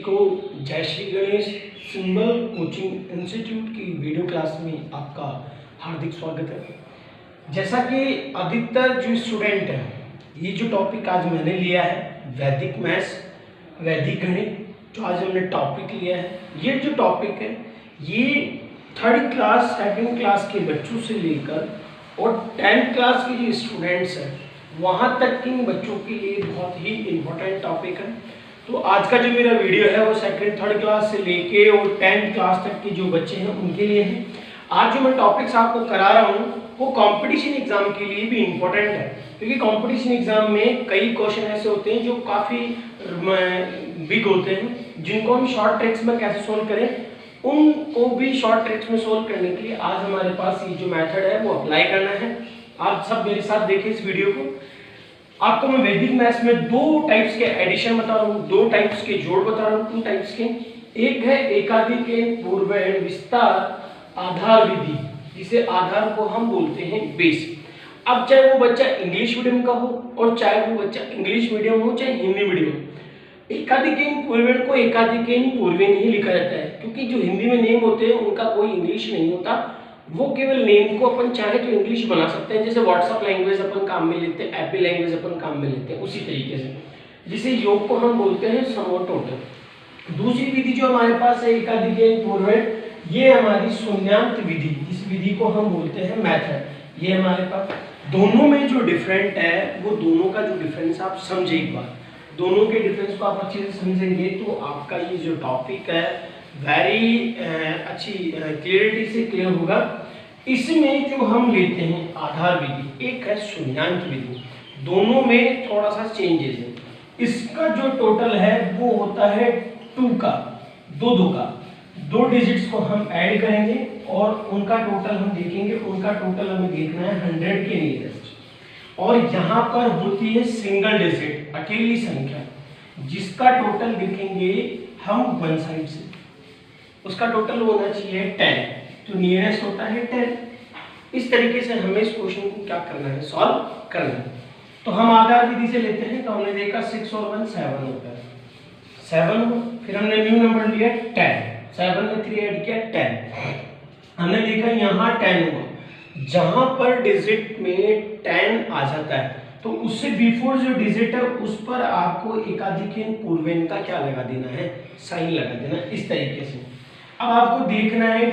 को जय Shri Ganesh symbol coaching institute की वीडियो क्लास में आपका हार्दिक स्वागत है। जैसा कि अधिकतर जो स्टूडेंट हैं, ये जो टॉपिक आज मैंने लिया है वैदिक मैथ्स, वैदिक गणित, जो आज हमने टॉपिक लिया है, ये जो टॉपिक है ये 3rd क्लास 2nd क्लास के बच्चों से लेकर और 10th क्लास के जो स्टूडेंट्स हैं वहाँ तक के बच्चों के लिए बहुत ही इम्पोर्टेंट टॉपिक है। तो आज का जो मेरा वीडियो है वो 2nd 3rd क्लास से लेके और 10th क्लास तक के जो बच्चे हैं उनके लिए है। आज जो मैं टॉपिक्स आपको करा रहा हूँ वो कंपटीशन एग्जाम के लिए भी इम्पोर्टेंट है, क्योंकि कंपटीशन एग्जाम में कई क्वेश्चन ऐसे होते हैं जो काफ़ी बिग होते हैं, जिनको हम शॉर्ट ट्रिक्स में कैसे सोल्व करें, उनको भी शॉर्ट ट्रिक्स में सोल्व करने के लिए आज हमारे पास ये जो मेथड है वो अप्लाई करना है। आप सब मेरे साथ देखें इस वीडियो को। आपको मैं वैदिक मैथ्स में 2 टाइप्स के एडिशन बता रहा हूँ, 2 टाइप्स के जोड़ बता रहा हूँ, 2 टाइप्स के। एक है एकाधिक पूर्वण विस्तार आधार विधि, जिसे आधार को हम बोलते हैं बेस। अब चाहे वो बच्चा इंग्लिश मीडियम का हो और चाहे वो बच्चा इंग्लिश मीडियम हो चाहे हिंदी मीडियम, एकाधिक पूर्वण को एकाधिक पूर्वण ही लिखा जाता है, क्योंकि जो हिंदी में नेम होते हैं उनका कोई इंग्लिश नहीं होता, वो केवल नेम को अपन चाहे तो इंग्लिश बना सकते हैं। जैसे व्हाट्सएप लैंग्वेज अपन काम में लेते हैं, एपी लैंग्वेज अपन काम में लेते हैं, उसी तरीके से जिसे योग को हम बोलते हैं सम और टोटल। दूसरी विधि जो हमारे पास है एकाधिक पूर्वण, ये हमारी शून्यांत विधि, इस विधि को हम बोलते हैं मेथड। ये हमारे पास दोनों में जो डिफरेंट है वो दोनों का जो डिफरेंस आप समझे एक बार, दोनों के डिफरेंस को आप अच्छे से समझेंगे तो आपका ये जो टॉपिक है वेरी अच्छी क्लियरिटी से क्लियर होगा। इसमें जो हम लेते हैं आधार विधि, एक है शून्यांत विधि, दोनों में थोड़ा सा चेंजेस है। इसका जो टोटल है वो होता है 2 का 2 डिजिट्स को हम ऐड करेंगे और उनका टोटल हम देखेंगे, उनका टोटल हमें देखना है 100 के नियरेस्ट। और यहाँ पर होती है सिंगल डिजिट, अकेली संख्या, जिसका टोटल देखेंगे हम वन साइड से, उसका टोटल होना चाहिए 10, तो नियरेस्ट होता है 10। इस तरीके से हमें इस क्वेश्चन को क्या करना है, सॉल्व करना है। तो हम आधार विधि से लेते हैं, तो हमने देखा 6 और 1 7 होता है, 7 हो, फिर हमने न्यू नंबर लिया 10, 7 में 3 ऐड किया 10। हमने देखा यहाँ 10 हुआ, जहां पर डिजिट में 10 आ जाता है तो उससे बिफोर जो डिजिट है उस पर आपको एकाधिक पूर्वण का क्या लगा देना है, साइन लगा देना, इस तरीके से। अब आपको देखना है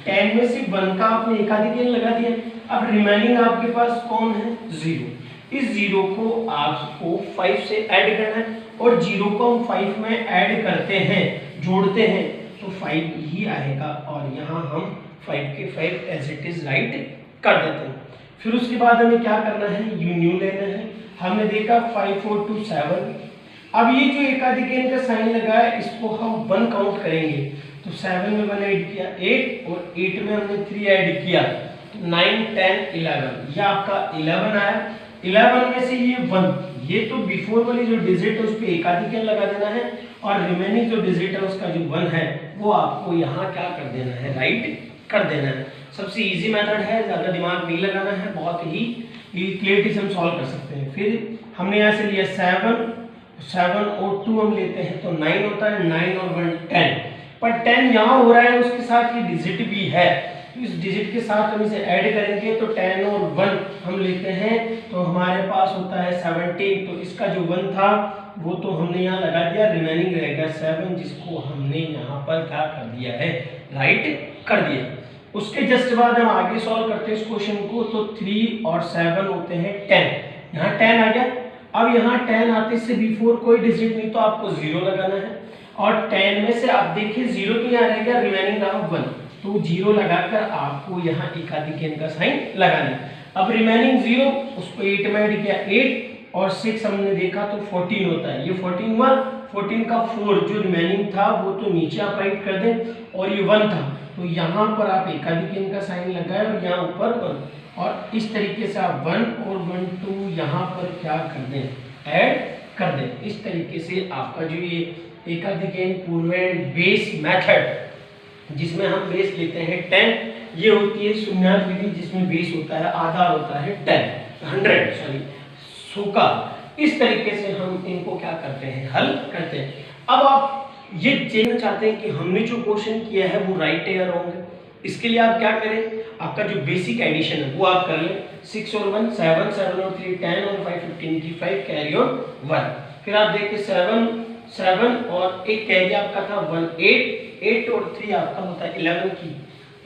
10 में से 1 का आपने एकाधिक लगा दिया, अब रिमेनिंग आपके पास कौन है, 0। इस 0 को आपको 5 से ऐड करना है और 0 को हम 5 में ऐड करते हैं, जोड़ते हैं तो 5 ही आएगा और यहाँ हम 5 के 5 एज इट इज राइट कर देते हैं। फिर उसके बाद हमें क्या करना है, न्यू लेना है। हमने देखा 5 4 2 7। अब ये जो एकाधिक का साइन लगा है इसको हम 1 काउंट करेंगे, तो 7 में 1 ऐड किया 8 और 8 में हमने 3 ऐड किया, तो 9 10 11, यह आपका 11 आया। 11 में से ये 1, ये तो बिफोर वाली जो डिजिट है उस पर एकाधिक लगा देना है और रिमेनिंग जो डिजिट है उसका जो 1 है वो आपको यहाँ क्या कर देना है, राइट कर देना है। सबसे इजी मेथड है, ज़्यादा दिमाग नहीं लगाना है, बहुत ही क्लियरिटी से हम सॉल्व कर सकते हैं। फिर हमने यहाँ से लिया 7 और 2 हम लेते हैं तो 9 होता है, 9 और 1 10, पर 10 यहाँ हो रहा है उसके साथ ये डिजिट भी है, तो इस डिजिट के साथ हम इसे ऐड करेंगे तो 10 और 1 हम लेते हैं तो हमारे पास होता है 17। तो इसका जो 1 था वो तो हमने यहाँ लगा दिया, रिमेनिंग रहेगा 7, जिसको हमने यहाँ पर क्या कर दिया है, राइट कर दिया। उसके जस्ट बाद हम आगे सॉल्व करते हैं इस क्वेश्चन को, तो 3 और 7 होते हैं 10, यहाँ 10 आ गया। अब यहाँ 10 आते से बिफोर कोई डिजिट नहीं तो आपको 0 लगाना है और 10 में से आप देखिए 0 तो यहाँ रहेगा, रिमेनिंग रहा 1, तो 0 लगाकर आपको यहाँ एकाधिक का साइन लगाना है। अब रिमेनिंग 0, उसको 8 में ऐड किया 8 और 6 हमने देखा तो 14 होता है, ये 14 हुआ, 14 का 4 जो रिमेनिंग था वो तो नीचे आप राइट कर दें और ये 1 था तो यहाँ पर आप एकाधिक का साइन लगाए और यहाँ ऊपर 1, और इस तरीके से आप 1 और 1 2 यहाँ पर क्या कर दें, ऐड कर दें। इस तरीके से आपका जो ये एकाधिक पूर्वण बेस मेथड, जिसमें हम बेस लेते हैं 10, ये होती है शून्यांत विधि, जिसमें बेस होता है, आधार होता है 100 का। इस तरीके से हम इनको क्या करते हैं, हल करते हैं। अब आप ये जानना चाहते हैं कि हमने जो क्वेश्चन किया है वो राइट है या रॉन्ग है। इसके लिए आप क्या करें, आपका जो बेसिक एडिशन है वो आप कर लें। 6 और 1 7, 7 और 3 10 और 5 15 की 5 कैरी ऑन 1। फिर आप देखिए 7 7 और एक कैरी आपका था 1 8 8 और 3 आपका होता है 11 की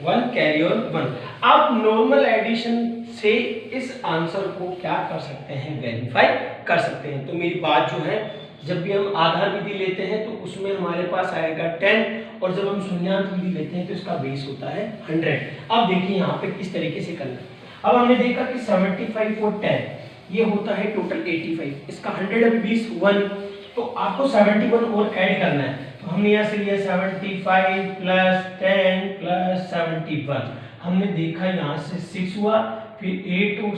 1 कैरी ऑन 1। आप नॉर्मल एडिशन से इस आंसर को क्या कर सकते हैं, वेरीफाई कर सकते हैं। तो मेरी बात जो है, जब भी हम आधार विधि लेते हैं तो उसमें हमारे पास आएगा 10 और जब हम शून्यांक विधि लेते हैं तो इसका बेस होता है 100। अब देखिए यहाँ पे किस तरीके से करना है। अब हमने देखा कि 75 और 10 ये होता है टोटल 85, इसका 100 अभी 20 1, तो आपको 71 और ऐड करना है। तो हमने यहाँ से लिया 75 प्लस 10 प्लस 71, हमने देखा यहाँ से 6 हुआ, फिर 8 और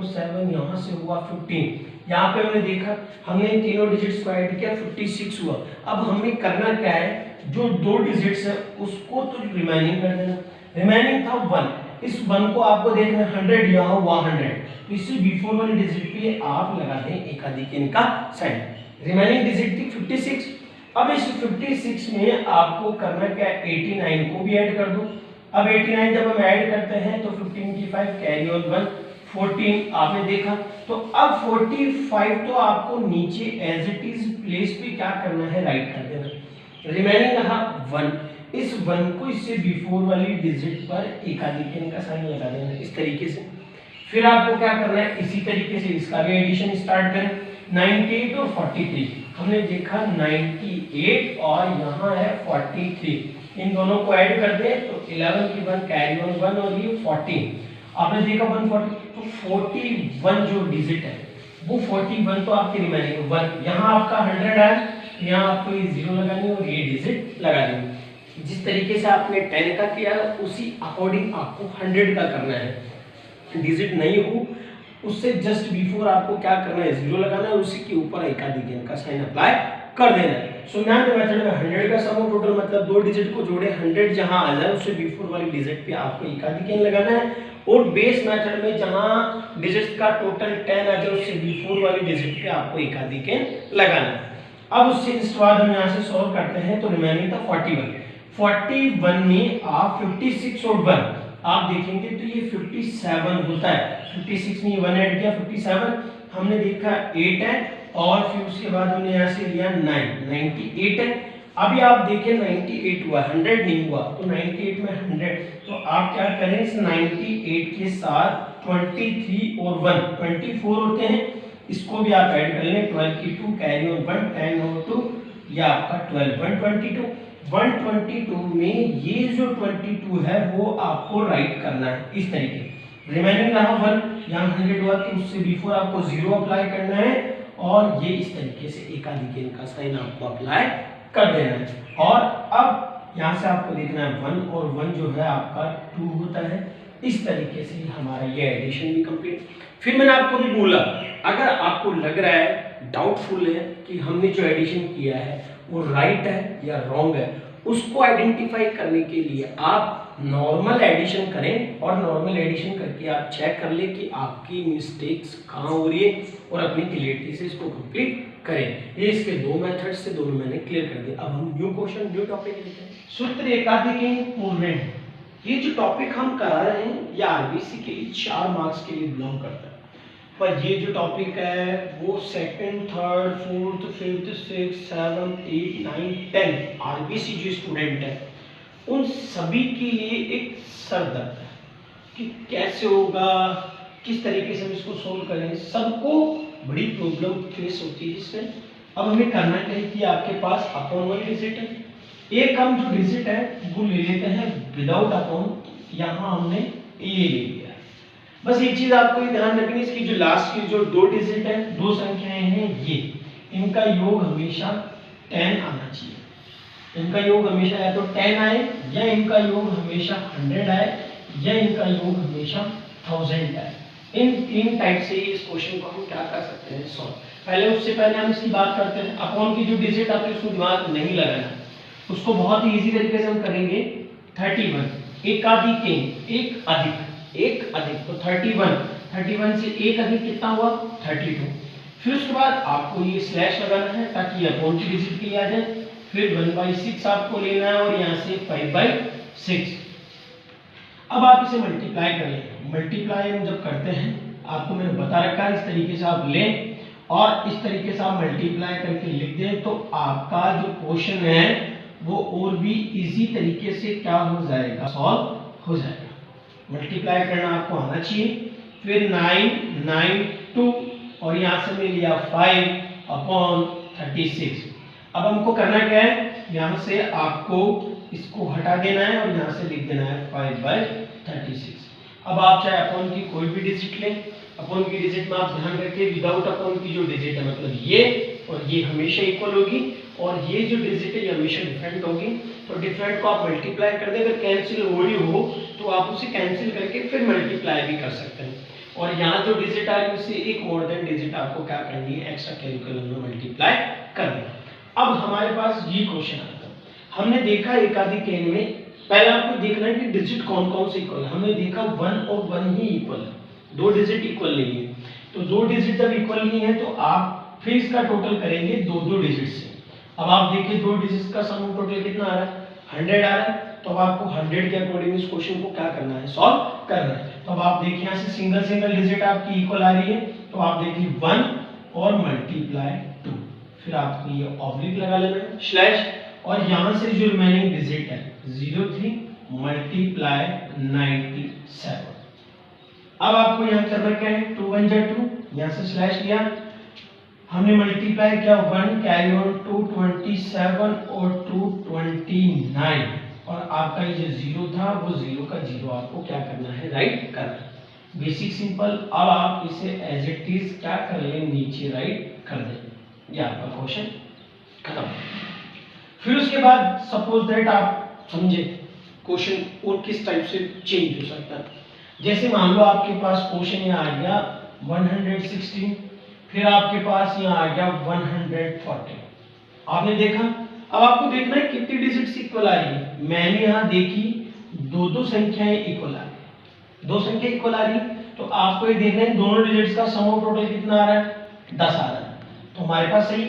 7 यहाँ से हुआ 15, यहाँ पे हमने देखा हमने इन तीनों डिजिट्स को ऐड किया 56 हुआ। अब हमें करना क्या है, जो दो डिजिट्स है उसको तो रिमेनिंग कर देना। रिमेनिंग था 1, इस 1 को आपको देखना 100 यहाँ हुआ 100, तो इससे बिफोर वाले डिजिट पे आप लगा दें एकाधिक का साइन। रिमेनिंग डिजिट थी 56। अब इस 56 में आपको करना क्या है, 89 को भी ऐड कर दो। अब 89 जब हम ऐड करते हैं तो 15 की 5 कैरी ऑन 1 14 आपने देखा। तो अब 45 तो आपको नीचे एज इट इज प्लेस पे क्या करना है, राइट कर देना। रिमेनिंग रहा 1, इस 1 को इससे बिफोर वाली डिजिट पर एकाधिक का साइन लगा देना इस तरीके से। फिर आपको क्या करना है, इसी तरीके से इसका भी एडिशन स्टार्ट करें। 98 और 43 हमने देखा 98 और यहाँ है 43, इन दोनों को ऐड कर दें तो 11 की 1 कैरी ऑन 1 और ये 14 आपने देखा 140, तो 41 जो डिजिट है वो 41 तो आपकी रिमेनिंग 1, यहाँ आपका 100 है, यहाँ आपको ये 0 लगानी और ये डिजिट लगा देंगे। जिस तरीके से आपने 10 का किया उसी अकॉर्डिंग आपको 100 का करना है। डिजिट नहीं हो उससे जस्ट बिफोर आपको क्या करना है, 0 लगाना है, उसी के ऊपर एकाधिक का साइन अप्लाई कर देना है। शून्यान्क मेथड में 100 का सम टोटल मतलब दो डिजिट को जोड़े 100 जहां आ जाए उससे बिफोर वाली डिजिट पे आपको एकाधिक लगाना है, और बेस मेथड में जहां डिजिट का टोटल 10 आ जाए उससे बिफोर वाली डिजिट पे आपको एकाधिक लगाना है। अब उससे इसके बाद हम यहाँ से सॉल्व करते हैं तो रिमेनिंग था 41 में आप 56 और 1 आप देखेंगे तो ये 57 होता है। 56 में 1 ऐड किया 57, हमने देखा 8 है, और फिर उसके बाद हमने यहाँ से लिया 98 है। अभी आप देखें 98 हुआ, 100 नहीं हुआ, तो 98 में 100, तो आप क्या करें, इस 98 के साथ 23 और 1 24 होते हैं, इसको भी आप ऐड कर लें। 12 की 2 कैरी ऑन 1 10 और 2 ये आपका 12 122 में ये जो 22 है वो आपको राइट करना है इस तरीके। रिमेनिंग रहा 1, यहाँ 100 हुआ तो उससे बिफोर आपको 0 अप्लाई करना है, और ये इस तरीके से एकाधिक का साइन आपको अप्लाई कर देना है। और अब यहाँ से आपको देखना है 1 और 1 जो है आपका 2 होता है। इस तरीके से हमारा ये एडिशन भी कंप्लीट। फिर मैंने आपको भी बोला, अगर आपको लग रहा है, डाउटफुल है कि हमने जो एडिशन किया है वो राइट है या रॉन्ग है, उसको आइडेंटिफाई करने के लिए आप नॉर्मल एडिशन करें, और नॉर्मल एडिशन करके आप चेक कर ले कि आपकी मिस्टेक्स कहाँ हो रही है, और अपनी क्लियरिटी से इसको कंप्लीट करें। ये इसके दो मेथड्स से दोनों मैंने क्लियर कर दिए। अब हम न्यू क्वेश्चन न्यू टॉपिक लेते हैं। सूत्र एकाधिक पूर्ण। ये जो टॉपिक हम करा रहे हैं ये आरबीसी के लिए 4 मार्क्स के लिए बिलोंग करता है, पर ये जो टॉपिक है वो second, third, fourth, fifth, six, 7, 8, 9, 10 RBC जो स्टूडेंट है उन सभी के लिए एक सर दर्द है कि कैसे होगा, किस तरीके से हम इसको सोल्व करें। सबको बड़ी प्रॉब्लम फेस होती है इसमें। अब हमें करना क्या है कि आपके पास अपॉन वाली डिजिट है, एक हम जो डिजिट है वो ले लेते हैं विदाउट अपॉन, यहाँ हमने ए ले लिया। बस एक चीज आपको ये ध्यान रखनी है, इसकी जो लास्ट की जो दो डिजिट है, दो संख्याएं हैं, ये इनका योग हमेशा 10 आना चाहिए। इनका योग हमेशा या तो 10 आए, या इनका योग हमेशा 100 आए, या इनका योग हमेशा 1000 आए। इन 3 टाइप से इस क्वेश्चन को हम क्या कर सकते हैं, सॉल्व। पहले उससे पहले हम इसकी बात करते हैं अपॉन की जो डिजिट आपको उसको दिमाग नहीं लगाना, उसको बहुत ही इजी तरीके से हम करेंगे। 31 एक अधिक तो 31 से एक अधिक कितना हुआ 32। फिर उसके बाद आपको ये स्लैश लगाना है ताकि अपॉन की डिजिट के लिए आ जाए, फिर 1/6 आपको लेना है और यहाँ से 5/6। अब आप इसे मल्टीप्लाई कर लें। मल्टीप्लाई हम जब करते हैं, आपको मैंने बता रखा है इस तरीके से आप लें और इस तरीके से आप मल्टीप्लाई करके लिख दें, तो आपका जो क्वेश्चन है वो और भी इजी तरीके से क्या हो जाएगा, सॉल्व हो जाएगा। मल्टीप्लाई करना आपको आना चाहिए। फिर 9 9 2 और यहाँ से मैं लिया 5/36। अब हमको करना क्या है, यहाँ से आपको इसको हटा देना है और यहाँ से लिख देना है 5/36। अब आप चाहे अपॉन की कोई भी डिजिट लें, अपॉन की डिजिट में आप ध्यान रखिए विदाउट अपॉन की जो डिजिट है मतलब ये और ये हमेशा इक्वल होगी और ये जो डिजिट है ये हमेशा डिफरेंट होगी। तो डिफरेंट को आप मल्टीप्लाई कर दें, अगर कैंसिल हो रही हो तो आप उसे कैंसिल करके फिर मल्टीप्लाई भी कर सकते हैं। और यहाँ जो डिजिट आ रही है उससे एक मोर देन डिजिट आपको क्या करनी है, एक्स्ट्रा कैलकुलस में मल्टीप्लाई करना। अब हमारे पास ये क्वेश्चन आता है, हमने देखा एकाधिक n में पहले आपको देखना है कि डिजिट कौन कौन से इक्वल है। हमने देखा 1 और 1 ही इक्वल है, दो डिजिट इक्वल नहीं है। तो दो डिजिट जब इक्वल नहीं है तो आप फिर इसका टोटल करेंगे दो डिजिट से। अब आप देखिए दो डिजिट का सम टोटल कितना आ रहा है, 100 आ रहा है। तो अब आपको 100 के अकॉर्डिंग इस क्वेश्चन को क्या करना है, सॉल्व करना है। तो अब आप देखिए यहाँ से सिंगल सिंगल डिजिट आपकी इक्वल आ रही है, तो आप देखिए 1 और मल्टीप्लाई 2, फिर आपको ये ऑब्लिक लगा लेना है स्लैश, और यहाँ से जो रिमेनिंग डिजिट है 03 मल्टीप्लाई 97। अब आपको यहाँ करना क्या है, 2 1 जा 2, यहाँ से स्लैश लिया, हमने मल्टीप्लाई किया 1 कैरी ऑन 227 और 229 और आपका ये जो जीरो था वो जीरो का जीरो आपको क्या करना है, राइट करना है। Basic simple. अब आप इसे एज इट इज क्या कर लें, नीचे राइट कर दें। ये आपका क्वेश्चन खत्म। फिर उसके बाद सपोज दैट आप समझे क्वेश्चन और किस टाइप से चेंज हो सकता है। जैसे मान लो आपके पास क्वेश्चन यहाँ आ गया 116, फिर आपके पास यहाँ आ गया 140। आपने देखा, अब आपको देखना है कितनी डिजिट्स इक्वल आ रही है। मैंने यहाँ देखी दो संख्याएं इक्वल आ रही, दो संख्या इक्वल आ रही, तो आपको ये देखना है दोनों डिजिट्स का सम ऑफ टोटल कितना आ रहा है, 10 आ रहा है। तो हमारे पास सही।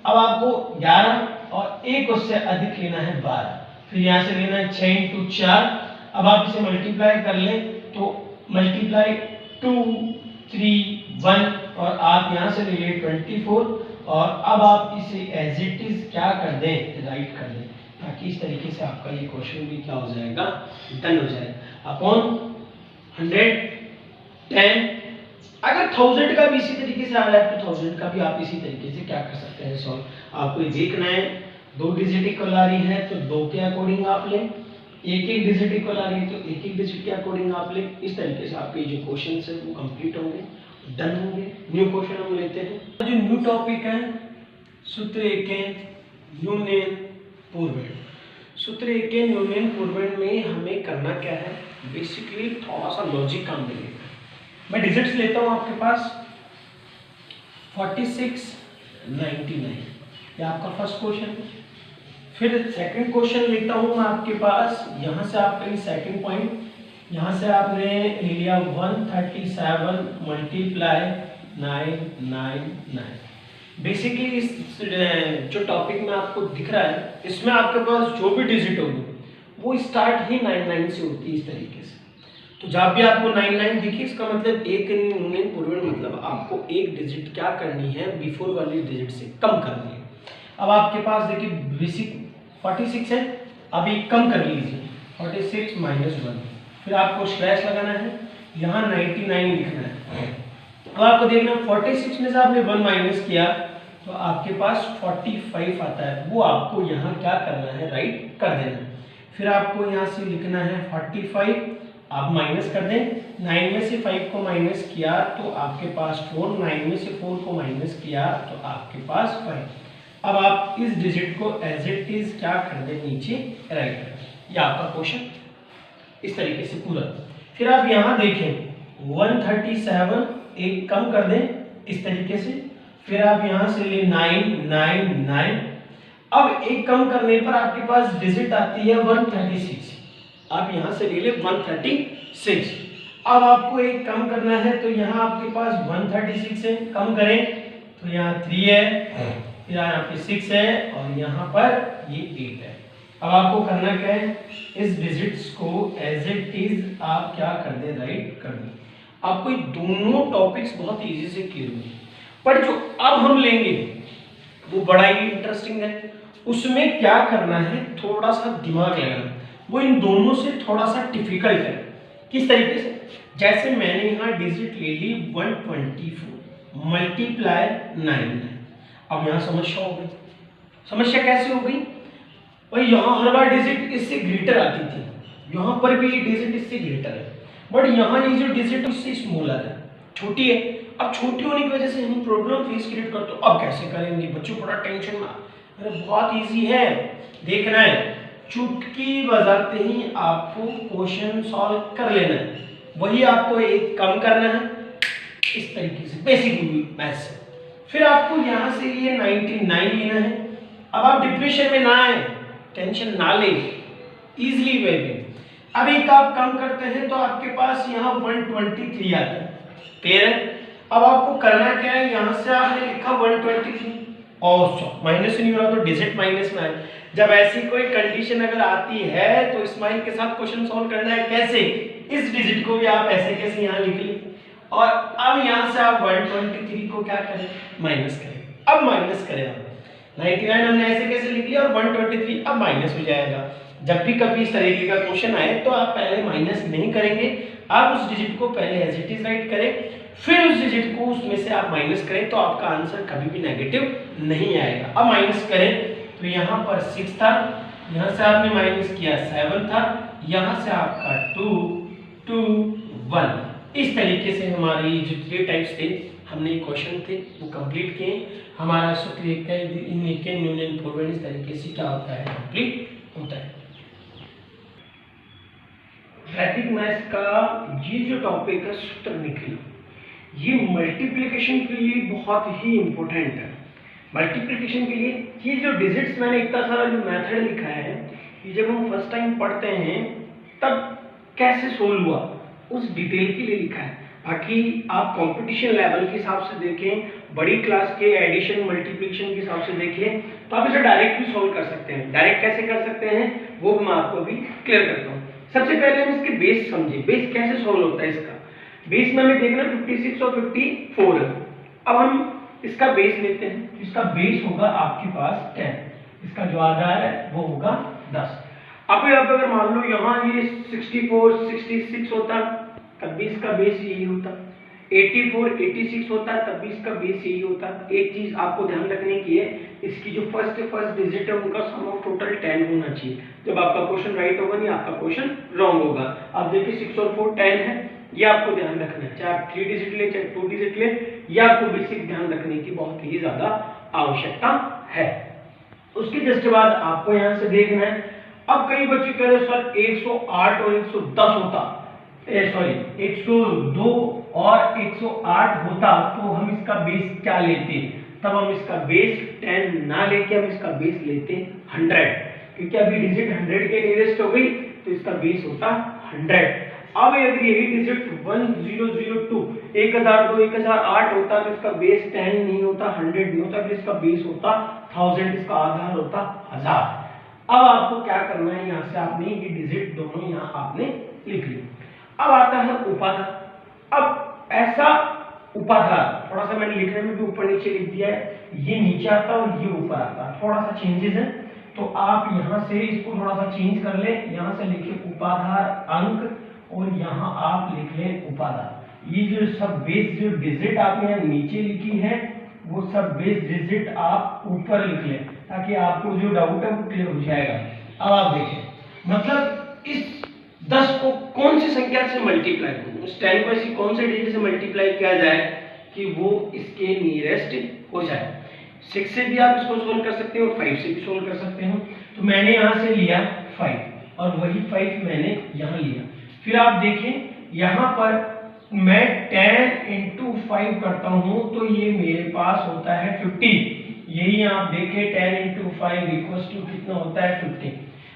अब आपको 11 और एक उससे अधिक लेना है 12, फिर यहाँ से लेना है 6 × 4। अब आप इसे मल्टीप्लाई कर लें तो मल्टीप्लाई 2 3 1 और आप यहाँ से ले लें 24 और अब आप इसे एज इट इज क्या कर दें, राइट कर दें, ताकि इस तरीके से आपका ये क्वेश्चन भी क्या हो जाएगा, डन हो जाएगा। अपॉन 110, अगर 1000 का भी इसी तरीके से आ रहा है तो 1000 का भी आप इसी तरीके से क्या कर सकते हैं, सॉल्व। आपको ये देखना है दो डिजिट इक्वल आ रही है तो दो के अकॉर्डिंग आप लें, एक एक डिजिट इक्वल आ रही है तो एक एक डिजिट के अकॉर्डिंग आप लें। इस तरीके से आपके जो क्वेश्चन है वो कंप्लीट होंगे, डन होंगे। न्यू क्वेश्चन हम लेते हैं। जो न्यू टॉपिक है सूत्र एकेन यूनियन पूर्वेण। सूत्र एकेन यूनियन पूर्वेण में हमें करना क्या है, बेसिकली थोड़ा सा लॉजिक काम मिलेगा। मैं डिजिट्स लेता हूँ आपके पास 46 99, ये आपका फर्स्ट क्वेश्चन है। फिर सेकंड क्वेश्चन लेता हूँ मैं आपके पास, यहाँ से आपका सेकंड पॉइंट, यहाँ से आपने ले लिया 137 मल्टीप्लाई 999। बेसिकली इस जो टॉपिक में आपको दिख रहा है इसमें आपके पास जो भी डिजिट होगी वो स्टार्ट ही 99 से होती है इस तरीके से। तो जब भी आपको 99 दिखी इसका मतलब एक यूनियन पूर्वेण, मतलब आपको एक डिजिट क्या करनी है, बिफोर वाली डिजिट से कम करनी है। अब आपके पास देखिए बेसिक 46 है, अभी कम कर लीजिए 46 - 1, फिर आपको स्लैश लगाना है, यहाँ 99 लिखना है। अब आपको देखना 46 में से आपने 1 माइनस किया तो आपके पास 45 आता है, वो आपको यहाँ क्या करना है, राइट कर देना है। फिर आपको यहाँ से लिखना है 45, आप माइनस कर दें, 9 में से 5 को माइनस किया तो आपके पास 4, 9 में से 4 को माइनस किया तो आपके पास 5। अब आप इस डिजिट को एज इट इज क्या कर दें, नीचे राइट कर दें। यह आपका क्वेश्चन इस तरीके से पूरा। फिर आप यहाँ देखें 137 एक कम कर दें इस तरीके से, फिर आप यहाँ से ले 999। अब एक कम करने पर आपके पास डिजिट आती है 136, आप यहाँ से ले ले 136। अब आपको एक कम करना है तो यहाँ आपके पास 136 है, कम करें तो यहाँ 3 है, फिर यहाँ पे 6 है और यहाँ पर ये 8 है। अब आपको करना क्या है, इस डिजिट्स को एज इट इज आप क्या कर दे, राइट कर दे। आपको ये दोनों टॉपिक्स बहुत इजी से क्लियर होंगे, पर जो अब हम लेंगे वो बड़ा ही इंटरेस्टिंग है। उसमें क्या करना है, थोड़ा सा दिमाग लगाना, वो इन दोनों से थोड़ा सा डिफिकल्ट है। किस तरीके से, जैसे मैंने यहाँ डिजिट ले ली 124 मल्टीप्लाई 9 है। अब यहाँ समस्या हो गई। समस्या कैसे हो गई भाई, यहाँ हर बार डिजिट इससे ग्रेटर आती थी, यहाँ पर भी ये डिजिट इससे ग्रेटर है, बट यहाँ ये जो डिजिट इससे स्मॉल आता है, छोटी है। अब छोटी होने की वजह से हम प्रॉब्लम फेस क्रिएट करते हो। अब कैसे करेंगे बच्चों, बड़ा टेंशन में। अरे बहुत इजी है, देखना है, चुटकी बजाते ही आपको क्वेश्चन सॉल्व कर लेना है। वही आपको एक कम करना है इस तरीके से, बेसिक मैथ्स से। फिर आपको यहाँ से ये 99 लेना है। अब आप डिप्रेशन में ना आए, टेंशन ना ले, इजीली वे में। अब एक आप कम करते हैं तो आपके पास यहाँ 123 आता है। क्लियर है। अब आपको करना क्या है, यहाँ से आपने लिखा 123 और माइनस नहीं हो रहा तो डिजिट माइनस में आए। जब ऐसी कोई कंडीशन अगर आती है तो स्माइल के साथ क्वेश्चन सॉल्व करना है। कैसे, इस डिजिट को भी आप ऐसे कैसे यहाँ लिख ली और अब यहाँ से आप 123 को क्या करें, माइनस करें। अब माइनस करें, आप 99 हमने ऐसे कैसे लिख लिया और 123 अब माइनस हो जाएगा। जब भी कभी इस तरीके का क्वेश्चन आए तो आप पहले माइनस नहीं करेंगे, आप उस डिजिट को पहले एज इट इज राइट करें, फिर उस डिजिट को उसमें से आप माइनस करें तो आपका आंसर कभी भी नेगेटिव नहीं आएगा। अब माइनस करें तो यहाँ पर 6 था, यहाँ से आपने माइनस किया 7 था, यहाँ से आपका 2 2 1। इस तरीके से हमारी जो 3 टाइप्स थे, हमने क्वेश्चन थे वो कंप्लीट किए। हमारा सूत्र इस तरीके से क्या होता है, कंप्लीट होता है। वैदिक मैथ्स का ये जो टॉपिक है सूत्र निकला, ये मल्टीप्लिकेशन के लिए बहुत ही इंपॉर्टेंट है। मल्टीप्लिकेशन के लिए ये जो डिजिट्स मैंने इतना सारा जो मेथड लिखा है, ये जब हम फर्स्ट टाइम पढ़ते हैं तब कैसे सोल्व हुआ उस डिटेल के लिए लिखा है। बाकी आप कंपटीशन लेवल के हिसाब से देखें, बड़ी क्लास के एडिशन मल्टीप्लिकेशन के हिसाब से देखें तो आप इसे डायरेक्ट भी सोल्व कर सकते हैं। डायरेक्ट कैसे कर सकते हैं वो मैं आपको अभी क्लियर करता हूँ। सबसे पहले हम इसके बेस समझे, बेस कैसे सोल्व होता है। इसका बेस में हमें देखना 56 और 54 है। अब हम इसका बेस लेते हैं, इसका बेस होगा आपके पास 10, इसका जो आधार है वो होगा 10। अब अगर मान लो यहाँ ये 64 66 होता तब भी इसका बेस यही होता, 84 86 होता तब भी इसका बेस यही होता। एक चीज आपको ध्यान रखने की है, इसकी जो फर्स्ट डिजिट है उनका सम ऑफ टोटल 10 होना चाहिए। जब आपका क्वेश्चन राइट होगा नहीं आपका क्वेश्चन रॉन्ग होगा। अब देखिए 6 और 4 10 है, ये आपको ध्यान रखना है। चाहे आप 3 डिजिट ले चाहे 2 डिजिट ले, ये आपको बेसिक ध्यान रखने की बहुत ही ज्यादा आवश्यकता है। उसके जस्ट बाद आपको यहाँ से देखना है। अब कई बच्चे कह रहे सर 108 और 110 होता, सॉरी 102 और 108 होता तो हम इसका बेस क्या लेते। तब हम इसका बेस 10 ना लेके हम इसका बेस लेते 100, क्योंकि अभी डिजिट 100 के नियरेस्ट हो गई तो इसका बेस होता 100। अब अगर यही डिजिट 1002 1002 1008 होता तो इसका बेस 10 नहीं होता, 100 नहीं होता, फिर इसका बेस होता 1000, इसका आधार होता 1000। अब आपको क्या करना है, यहाँ से आपने ये डिजिट दोनों यहाँ आपने लिख ली। अब आता है उपाधार। अब ऐसा उपाधार थोड़ा सा मैंने लिखने में भी ऊपर नीचे लिख दिया है, ये नीचे आता है और ये ऊपर आता है, थोड़ा सा चेंजेस है तो आप यहाँ से इसको थोड़ा सा चेंज कर ले। यहाँ से लिखे उपाधार अंक और यहाँ आप लिख लें उपाधार। ये जो सब बेस जो डिजिट आपने यहाँ नीचे लिखी है वो सब बेस डिजिट आप ऊपर लिख लें ताकि आपको जो डाउट है वो क्लियर हो जाएगा। अब आप देखें, मतलब इस 10 को कौन सी संख्या से मल्टीप्लाई करूं, उस 10 को ऐसी कौन से डिजिट से मल्टीप्लाई किया जाए कि वो इसके नियरेस्ट हो जाए। 6 से भी आप इसको सोल्व कर सकते हैं और 5 से भी सोल्व कर सकते हैं। तो मैंने यहाँ से लिया 5 और वही 5 मैंने यहाँ लिया। फिर आप देखें यहाँ पर मैं 10 into 5 करता हूँ तो ये मेरे पास होता है 50। यही आप देखें 10 into 5 इक्वल्स टू कितना होता है 50।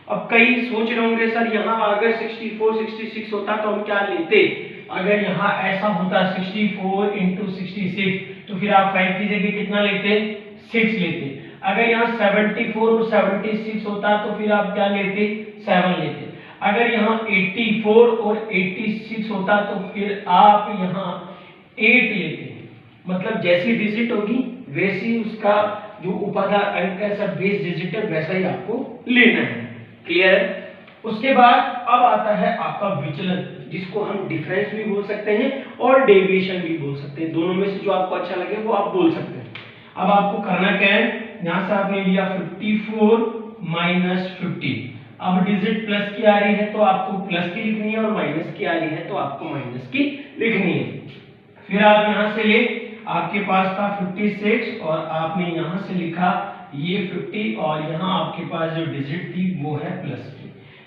अब कई सोच रहे होंगे सर यहाँ अगर 64 66 होता तो हम क्या लेते। अगर यहाँ ऐसा होता 64 into 66 तो फिर आप 5 की जगह कितना लेते 6 लेते। अगर यहाँ 74 और 76 होता तो फिर आप क्या लेते, 7 लेते। अगर यहाँ 84 और 86 होता तो फिर आप यहाँ 8 लेते। मतलब जैसी डिजिट होगी वैसी उसका जो उपाधार अंक है, सब बेस डिजिट है, वैसा ही आपको लेना है। क्लियर है? उसके बाद अब आता है आपका विचलन, जिसको हम डिफरेंस भी बोल सकते हैं और डेविएशन भी बोल सकते हैं। दोनों में से जो आपको अच्छा लगे वो आप बोल सकते हैं। अब आपको करना क्या है, यहाँ से आपने लिया 54 माइनस 50। अब डिजिट प्लस की आ रही है तो आपको प्लस की लिखनी है, और माइनस की आ रही है तो आपको माइनस की लिखनी है। फिर आप यहाँ से ले, आपके पास था 56 और आपने यहाँ से लिखा ये 50, और यहाँ आपके पास जो डिजिट थी वो है प्लस की।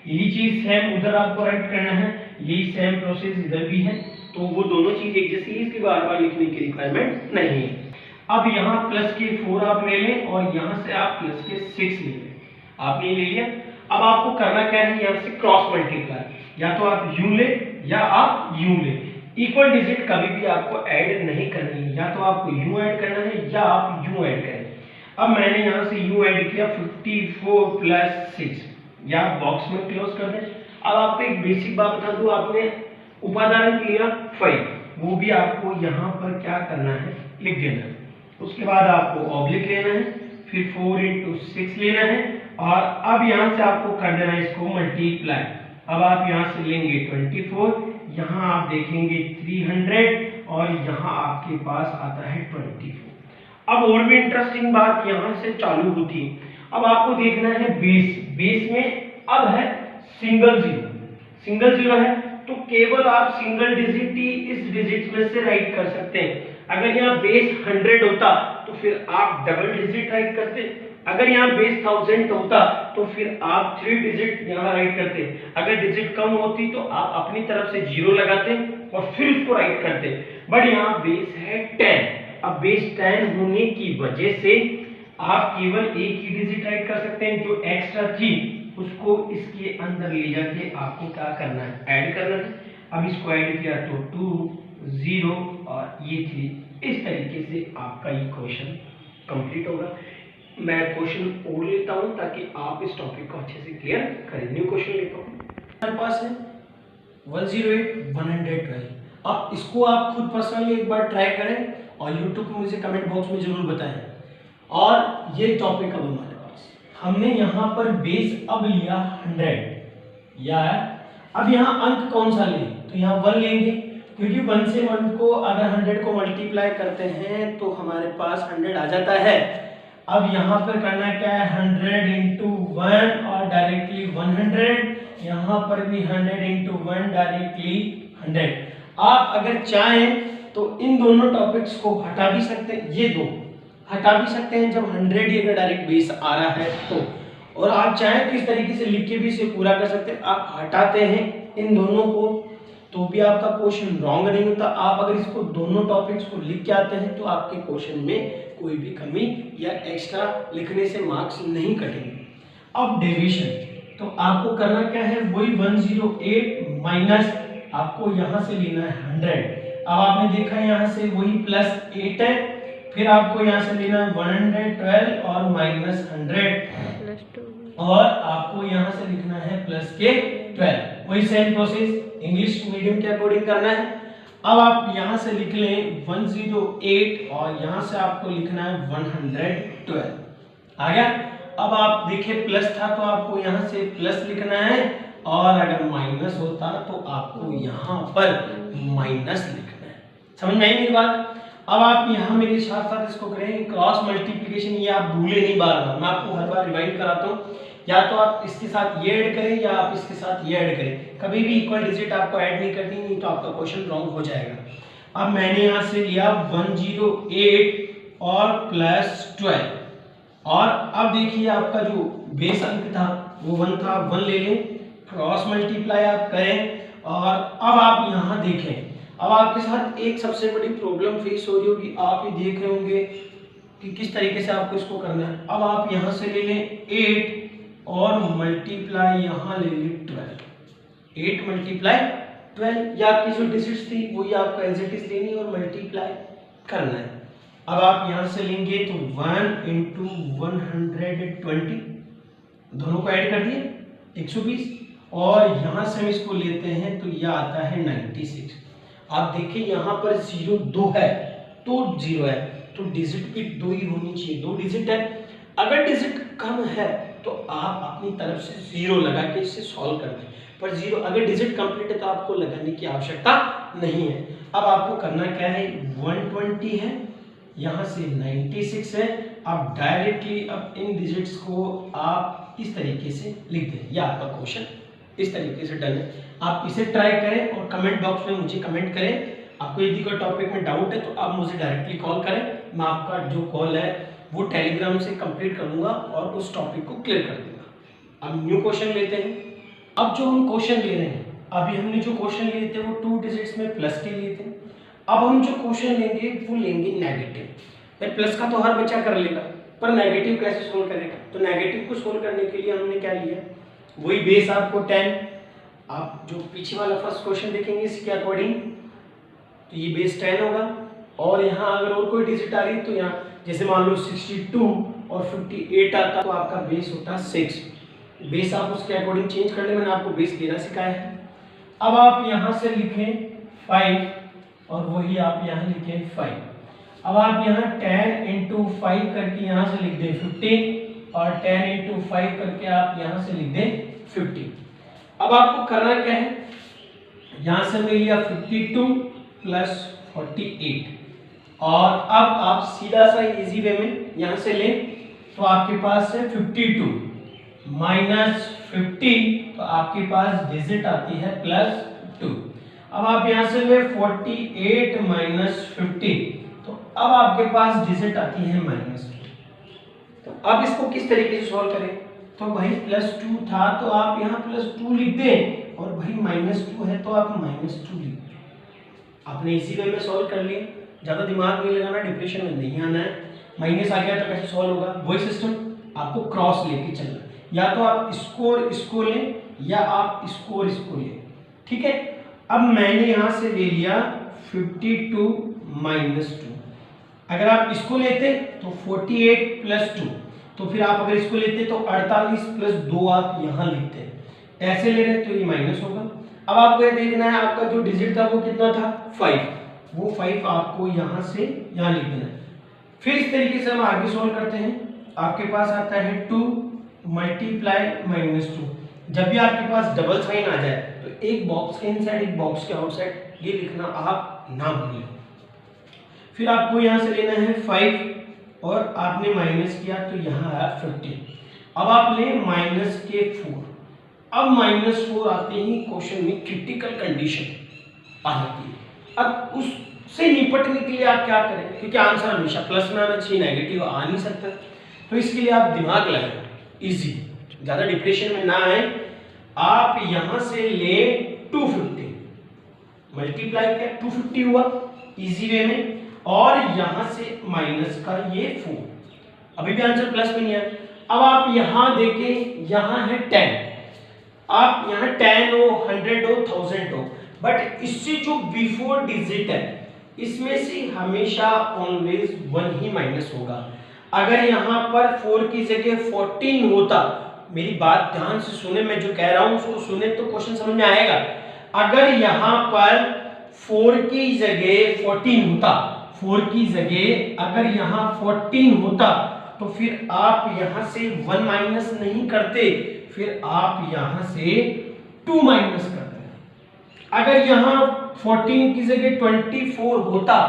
यही चीज सेम उधर आपको राइट करना है, यही सेम प्रोसेस इधर भी है, तो वो दोनों चीज एक जैसी, इसकी बार बार लिखने की रिक्वायरमेंट नहीं है। अब यहाँ प्लस के 4 आप ले लें और यहाँ से आप प्लस के 6 ले लें। आपने ले लिया। अब आपको करना क्या है, यहाँ से क्रॉस मल्टीप्लाई, या तो आप यूं ले या आप यूं ले। इक्वल डिजिट कभी भी आपको ऐड नहीं करनी है, या तो आपको यूं ऐड करना है या आप यूं ऐड करें। अब मैंने यहाँ से यूं ऐड किया 54 प्लस 6, या बॉक्स में क्लोज कर दें। अब आपको एक बेसिक बात बता दूं, आपने उपादान लिया 5, वो भी आपको यहाँ पर क्या करना है, लिख देना है। उसके बाद आपको ऑब्लिक लेना है, फिर 4 into 6 लेना है, और अब यहाँ से आपको कर देना है इसको मल्टीप्लाई। अब आप यहाँ से लेंगे 24, यहाँ आप देखेंगे 300, और यहाँ आपके पास आता है 24। अब और भी इंटरेस्टिंग बात यहाँ से चालू होती है। अब आपको देखना है बेस, बेस में अब है सिंगल जीरो, सिंगल जीरो है तो केवल आप सिंगल डिजिट ही इस डिजिट में से राइट कर सकते हैं। अगर यहाँ बेस 100 होता तो फिर आप डबल डिजिट राइट करते, अगर यहाँ बेस 1000 होता तो फिर आप 3 डिजिट यहाँ राइट करते, अगर डिजिट कम होती तो आप अपनी तरफ से 0 लगाते और फिर उसको राइट करते। बट यहाँ बेस है 10। अब बेस 10 होने की वजह से आप केवल एक ही डिजिट राइट कर सकते हैं, जो एक्स्ट्रा थी उसको इसके अंदर ले जाके आपको क्या करना है, ऐड करना है। अब इसको ऐड किया तो 2 0 और ये 3, इस तरीके से आपका ये क्वेश्चन कंप्लीट होगा। मैं क्वेश्चन और लेता हूं ताकि आप इस टॉपिक को अच्छे से क्लियर करें। न्यू क्वेश्चन लेता हूं, हमारे पास है 108 112। अब इसको आप खुद पर्सनली एक बार ट्राई करें और YouTube पे मुझे कमेंट बॉक्स में जरूर बताएं। और ये टॉपिक अब हमारे पास, हमने यहाँ पर बेस अब लिया 100, या अब यहाँ अंक कौन सा ले, तो यहाँ 1 लेंगे, क्योंकि 1 से 1 को अगर 100 को मल्टीप्लाई करते हैं तो हमारे पास 100 आ जाता है। अब यहाँ पर करना क्या है, 100 into 1 और डायरेक्टली 100, यहाँ पर भी 100 into 1 डायरेक्टली 100। आप अगर चाहें तो इन दोनों टॉपिक्स को हटा भी सकते हैं, ये दो हटा भी सकते हैं जब 100 ही अगर डायरेक्ट बेस आ रहा है तो, और आप चाहें तो इस तरीके से लिख के भी इसे पूरा कर सकते हैं। आप हटाते हैं इन दोनों को तो भी आपका क्वेश्चन रॉन्ग नहीं होता। आप अगर इसको दोनों टॉपिक्स को लिख के आते हैं तो आपके क्वेश्चन में कोई भी कमी या एक्स्ट्रा लिखने से मार्क्स नहीं कटेंगे। अब डेविएशन, तो आपको करना क्या है, वही 108 माइनस आपको यहाँ से लेना है 100। अब आपने देखा यहाँ से वही प्लस 8 है, फिर आपको यहाँ से लेना है 112 और माइनस 100, और आपको यहाँ से लिखना है प्लस के 12। वही सेम प्रोसेस इंग्लिश मीडियम के अकॉर्डिंग करना है। अब आप यहाँ से लिख लें 108 और यहाँ से आपको लिखना है 112। आ गया। अब आप देखिए प्लस था तो आपको यहाँ से प्लस लिखना है, और अगर माइनस होता तो आपको यहाँ पर माइनस लिखना है। समझ में आई मेरी बात? अब आप यहाँ मेरे साथ साथ इसको करें क्रॉस मल्टीप्लिकेशन, ये आप भूले नहीं बार बार, मैं आपको हर बार रिवाइंड कराता हूँ। या तो आप इसके साथ ये ऐड करें या आप इसके साथ ये ऐड करें, कभी भी इक्वल डिजिट आपको ऐड नहीं करनी, नहीं तो आपका क्वेश्चन रॉन्ग हो जाएगा। अब मैंने यहाँ से लिया 108 और प्लस 12, और अब देखिए आपका जो बेस अंक था वो 1 था, 1 ले लें, क्रॉस मल्टीप्लाई आप करें, और अब आप यहाँ देखें। अब आपके साथ एक सबसे बड़ी प्रॉब्लम फेस हो रही होगी, आप ये देख रहे होंगे कि किस तरीके से आपको इसको करना है। अब आप यहाँ से ले लें 8 और मल्टीप्लाई यहाँ ले लें 12, 8 मल्टीप्लाई 12, या आपकी जो डिजिट्स थी वही आपको एज इट इज लेनी और मल्टीप्लाई करना है। अब आप यहाँ से लेंगे तो 1 इंटू 120, दोनों को ऐड कर दिए 120, और यहाँ से हम इसको लेते हैं तो यह आता है 96। आप देखिए यहाँ पर 0 2 है तो 0 है, तो डिजिट भी 2 ही होनी चाहिए, 2 डिजिट है। अगर डिजिट कम है तो आप अपनी तरफ से 0 लगा के इसे सॉल्व कर दें, पर 0 अगर डिजिट कंप्लीट है तो आपको लगाने की आवश्यकता नहीं है। अब आपको करना क्या है, 120 है, यहाँ से 96 है, आप डायरेक्टली अब इन डिजिट्स को आप इस तरीके से लिख दें। यह आपका क्वेश्चन इस तरीके से डन है। आप इसे ट्राई करें और कमेंट बॉक्स में मुझे कमेंट करें। आपको यदि कोई टॉपिक में डाउट है तो आप मुझे डायरेक्टली कॉल करें, मैं आपका जो कॉल है वो टेलीग्राम से कंप्लीट करूंगा और उस टॉपिक को क्लियर कर दूंगा। अब न्यू क्वेश्चन लेते हैं। अब जो हम क्वेश्चन ले रहे हैं, अभी हमने जो क्वेश्चन लिए थे वो 2 डिजिट्स में प्लस के लिए थे। अब हम जो क्वेश्चन लेंगे वो लेंगे नेगेटिव। प्लस का तो हर बच्चा कर लेगा, पर नेगेटिव कैसे सोल्व करेगा? तो नेगेटिव को सोल्व करने के लिए हमने क्या लिया, वही बेस आपको 10, आप जो पीछे वाला फर्स्ट क्वेश्चन देखेंगे इसके अकॉर्डिंग तो ये बेस 10 होगा, और यहाँ अगर और कोई डिजिट आ रही तो यहाँ जैसे मान लो 62 और 58 आता तो आपका बेस होता 6। बेस आप उसके अकॉर्डिंग चेंज कर ले, मैंने आपको बेस देना सिखाया है। अब आप यहाँ से लिखें 5 और वही आप यहाँ लिखें 5। अब आप यहाँ 10 इंटू 5 करके यहाँ से लिख दें 15 और 10 इंटू 5 करके आप यहाँ से लिख दें 50। अब आपको करना क्या है, यहाँ से मैं लिया 52 प्लस 48, और अब आप सीधा सा इजी वे में यहाँ से लें तो आपके पास है 52 माइनस 50, तो आपके पास डिजिट आती है +2। अब आप यहाँ से ले 48 माइनस 50, तो अब आपके पास डिजिट आती है -2। तो अब इसको किस तरीके से सॉल्व करें, तो भाई +2 था तो आप यहाँ +2 लिख दें, और भाई -2 है तो आप -2 लिख दें। आपने इसी वे में सॉल्व कर लिया, ज़्यादा दिमाग नहीं लगाना, डिप्रेशन में नहीं आना है। माइनस आ गया तो कैसे सॉल्व होगा, वही सिस्टम आपको क्रॉस लेके चलना, या तो आप इसको और इसको लें या आप इसको और इसको लें, ठीक है। अब मैंने यहाँ से ले लिया 52 माइनस 2, अगर आप इसको लेते तो 48 प्लस 2, तो फिर आप अगर इसको लेते तो 48 प्लस 2 आप यहाँ लिखते हैं, ऐसे ले रहे तो ये माइनस होगा। अब आपको ये देखना है आपका जो डिजिट था वो कितना था 5, वो 5 आपको यहाँ से यहाँ लिख देना है। फिर इस तरीके से हम आगे सोल्व करते हैं, आपके पास आता है 2 मल्टीप्लाई -2। जब भी आपके पास डबल साइन आ जाए तो एक बॉक्स के इनसाइड एक बॉक्स के आउटसाइड, ये लिखना आप ना भूलें। फिर आपको यहाँ से लेना है 5 और आपने माइनस किया तो यहाँ आया 15। अब आप लें माइनस के 4। अब -4 आते ही क्वेश्चन में क्रिटिकल कंडीशन आ जाती है। अब उससे निपटने के लिए आप क्या करें, क्योंकि आंसर हमेशा प्लस में आना चाहिए, नेगेटिव आ नहीं सकता, तो इसके लिए आप दिमाग लगाएं, इजी, ज़्यादा डिप्रेशन में ना आए। आप यहाँ से ले 250 मल्टीप्लाई किया 250 हुआ इजी वे में, और यहाँ से माइनस का ये 4, अभी भी आंसर प्लस में नहीं आया। अब आप यहाँ देखें, यहाँ है 10, आप यहाँ 10 हो 100 हो 1000 हो, बट इससे जो बिफोर डिजिट है इसमें से हमेशा ऑलवेज 1 ही माइनस होगा। अगर यहाँ पर 4 की जगह 14 होता, मेरी बात ध्यान से सुने, मैं जो कह रहा हूँ उसको सुने तो क्वेश्चन समझ में आएगा। अगर यहाँ पर 4 की जगह 14 होता, 4 की जगह अगर यहाँ 14 होता तो फिर आप यहाँ से 1 माइनस नहीं करते, फिर आप यहाँ से 2 माइनस करते। अगर यहाँ 14 की जगह 24 होता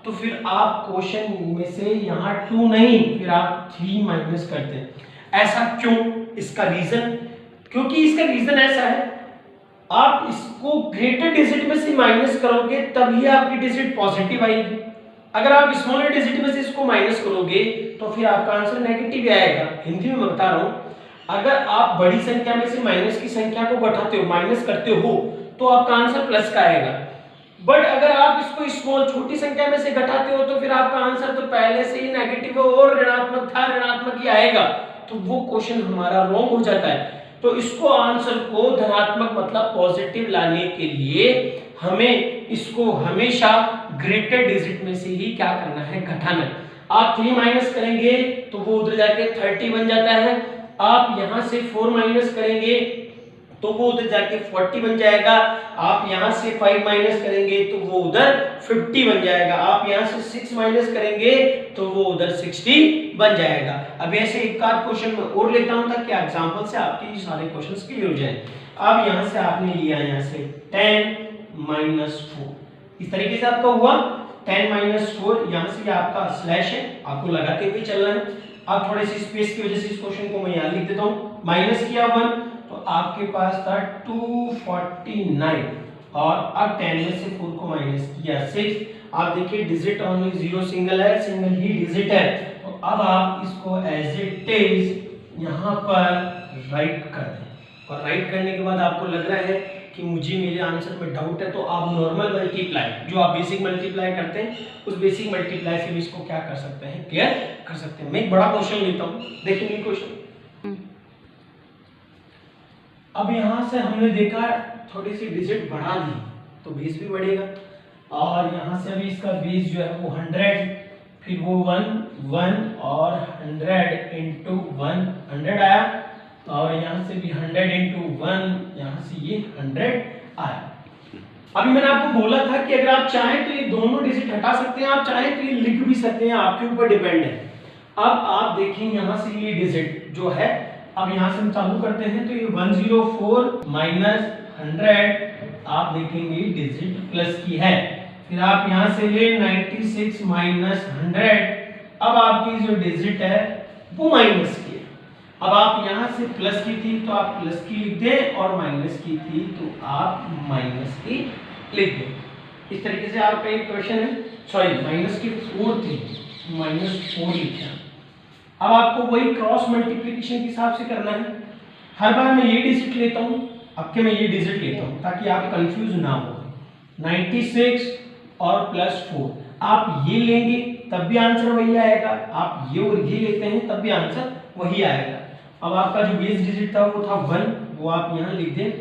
तो फिर आप क्वेश्चन में से यहाँ 2 नहीं, फिर आप 3 माइनस करते। ऐसा क्यों, इसका रीजन, क्योंकि इसका रीजन ऐसा है, आप इसको ग्रेटर डिजिट में से माइनस करोगे तभी आपकी डिजिट पॉजिटिव आएगी। अगर आप स्मॉलर डिजिट में से इसको माइनस करोगे तो फिर आपका आंसर नेगेटिव आएगा। हिंदी में मैं बता रहा हूं, अगर आप बड़ी संख्या में से माइनस की संख्या को घटाते हो, माइनस करते हो, तो आपका आंसर प्लस का आएगा। बट अगर आप इसको स्मॉल छोटी संख्या में से घटाते हो तो फिर आपका आंसर तो पहले से ही नेगेटिव और ऋणात्मक था, ऋणात्मक ही आएगा, तो वो क्वेश्चन हमारा रॉन्ग हो जाता है। तो इसको आंसर को धनात्मक मतलब पॉजिटिव लाने के लिए हमें इसको हमेशा ग्रेटर डिजिट में से ही क्या करना है, घटाना है। आप 3 माइनस करेंगे तो वो उधर जाके 30 बन जाता है, आप यहां से 4 माइनस करेंगे तो वो उधर जाके 40 बन जाएगा, आप यहां से 5 माइनस करेंगे तो वो उधर 50 बन जाएगा, आप यहां से 6 माइनस करेंगे तो वो उधर 60 बन जाएगा। अब ऐसे एक आध क्वेश्चन में और लेता हूं ताकि एग्जांपल से आपके ये सारे क्वेश्चंस क्लियर हो जाएं। अब यहां से आपने लिया यहां से 10 माइनस 4, इस तरीके से आपका हुआ 10 माइनस 4, यहां से आपका स्लैश है, आपको लगाते हुए चलना है। अब थोड़ी सी स्पेस की वजह से इस क्वेश्चन को मैं यहां लिख देता हूं, माइनस किया 1 तो आपके पास था 249 और अब 10 में से 4 को माइनस किया 6। आप देखिए डिजिट ओनली 0 सिंगल है, सिंगल ही डिजिट है, तो अब आप इसको एज इट इज यहां पर राइट कर दें। और राइट करने के बाद आपको लग रहा है कि मुझे मेरे आंसर में डाउट है, तो आप नॉर्मल मल्टीप्लाई जो आप बेसिक मल्टीप्लाई करते हैं उस बेसिक मल्टीप्लाई से भी इसको क्या कर सकते हैं, क्लियर कर सकते हैं। मैं एक बड़ा क्वेश्चन लेता हूं, देखिए क्वेश्चन। अब यहां से हमने देखा थोड़ी सी डिजिट बढ़ा दी तो बेस भी बढ़ेगा, और यहां से अभी इसका बेस जो है वो 100, फिर वो 1 1 और 100 इंटू 1 100 आया, और यहां से भी 100 इंटू 1 यहां से ये 100 आया। अभी मैंने आपको बोला था कि अगर आप चाहें तो ये दोनों डिजिट हटा सकते हैं, आप चाहें तो ये लिख भी सकते हैं, आपके ऊपर डिपेंड है। अब आप देखें यहां से ये डिजिट जो है, अब यहां से हम चालू करते हैं तो ये 104 माइनस 100 आप देखेंगे डिजिट प्लस की है, फिर आप यहां से ले 96 माइनस 100, अब आपकी जो डिजिट है वो माइनस की है। अब आप यहां से प्लस की थी तो आप प्लस की लिख दें, और माइनस की थी तो आप माइनस की लिख दें। इस तरीके से आपका एक क्वेश्चन है, सॉरी माइनस की 4 थी, -4 लिखा। अब आपको वही क्रॉस मल्टीप्लिकेशन के हिसाब से करना है। हर बार मैं ये डिजिट लेता हूं, अब के मैं ये डिजिट लेता हूं ताकि आप कंफ्यूज ना हो। 96 और +4 आप ये लेंगे तब भी आंसर वही आएगा, आप ये और ये लेते हैं तब भी आंसर वही आएगा। अब आपका जो बेस डिजिट था वो था 1, वो आप यहां लिख दें,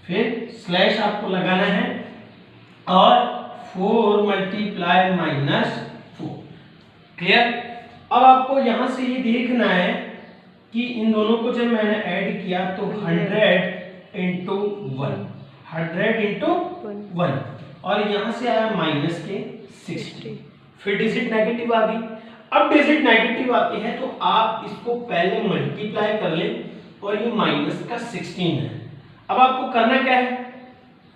फिर स्लैश आपको लगाना है और 4 मल्टीप्लाई -4, क्लियर। अब आपको यहां से ये देखना है कि इन दोनों को जब मैंने ऐड किया तो 100 इंटू 1 100 इंटू 1, और यहां से आया माइनस के 60, फिर डिजिट नेगेटिव आ गई। अब डिजिट नेगेटिव आती है तो आप इसको पहले मल्टीप्लाई कर लें, और ये माइनस का 16 है। अब आपको करना क्या है,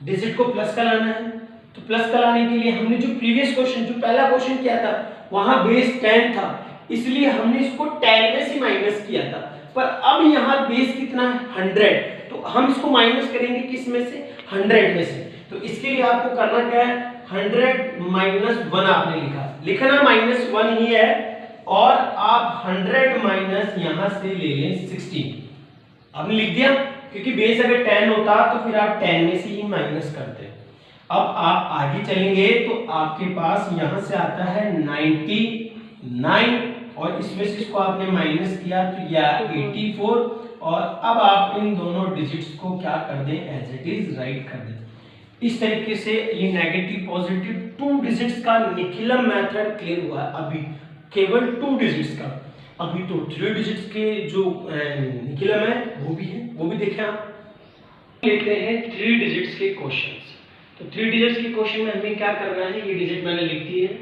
डिजिट को प्लस का लाना है, तो प्लस का लाने के लिए हमने जो प्रीवियस क्वेश्चन जो पहला क्वेश्चन किया था वहां बेस 10 था, इसलिए हमने इसको 10 में से माइनस किया था, पर अब यहाँ बेस कितना है 100, तो हम इसको माइनस करेंगे किस में से, 100 में से। तो इसके लिए आपको करना क्या है, 100 माइनस 1 आपने लिखना -1 ही है, और आप 100 माइनस यहाँ से ले लें 16, आपने लिख दिया, क्योंकि बेस अगर 10 होता तो फिर आप 10 में से ही माइनस करते। अब आप आगे चलेंगे तो आपके पास यहाँ से आता है 99, और इसमें से इसको आपने माइनस किया तो यह 84, और अब आप इन दोनों डिजिट्स को क्या कर दें, एज इट इज राइट कर दें। इस तरीके से ये नेगेटिव पॉजिटिव 2 डिजिट्स का निखिलम मेथड क्लियर हुआ है। अभी केवल 2 डिजिट्स का, अभी तो 3 डिजिट्स के जो निखिलम है वो भी देखें आप। लेते हैं 3 डिजिट्स के क्वेश्चंस। तो 3 डिजिट्स के क्वेश्चन में हमें क्या करना है, ये डिजिट मैंने लिख दी है,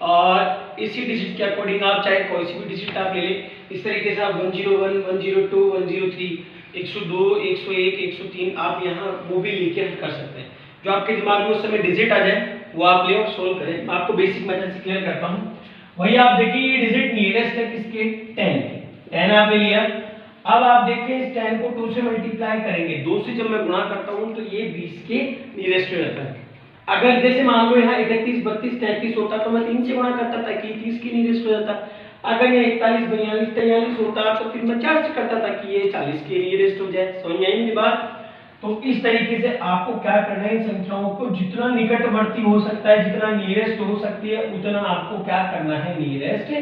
और इसी डिजिट के अकॉर्डिंग आप चाहे कोई सी भी डिजिट आप ले लें। इस तरीके से आप 101, 102, 103, 102, 101, 103 आप यहाँ वो भी लेके हल कर सकते हैं। जो आपके दिमाग में उस समय डिजिट आ जाए वो आप ले और सोल्व करें। मैं आपको बेसिक मेथड से क्लियर करता हूँ। वही आप देखिए ये डिजिट नियरेस्ट है किसके, 10 आपने लिया। अब आप देखिए इस 10 को 2 से मल्टीप्लाई करेंगे, 2 से जब मैं गुणा करता हूँ तो ये 20 के नियरेस्ट हो जाता है। अगर जैसे मान लो यहाँ 31, 32, 33 होता तो मैं 3 से गुणा करता था कि 30 के नियरेस्ट हो जाता। अगर ये 41, 42, 43 होता तो फिर मैं 4 से करता था कि ये 40 के नियरेस्ट हो जाए। समझ में आई मेरी बात। तो इस तरीके से आपको क्या करना है, इन संख्याओं को जितना निकटवर्ती हो सकता है, जितना नियरेस्ट हो सकती है, उतना आपको क्या करना है, नियरेस्ट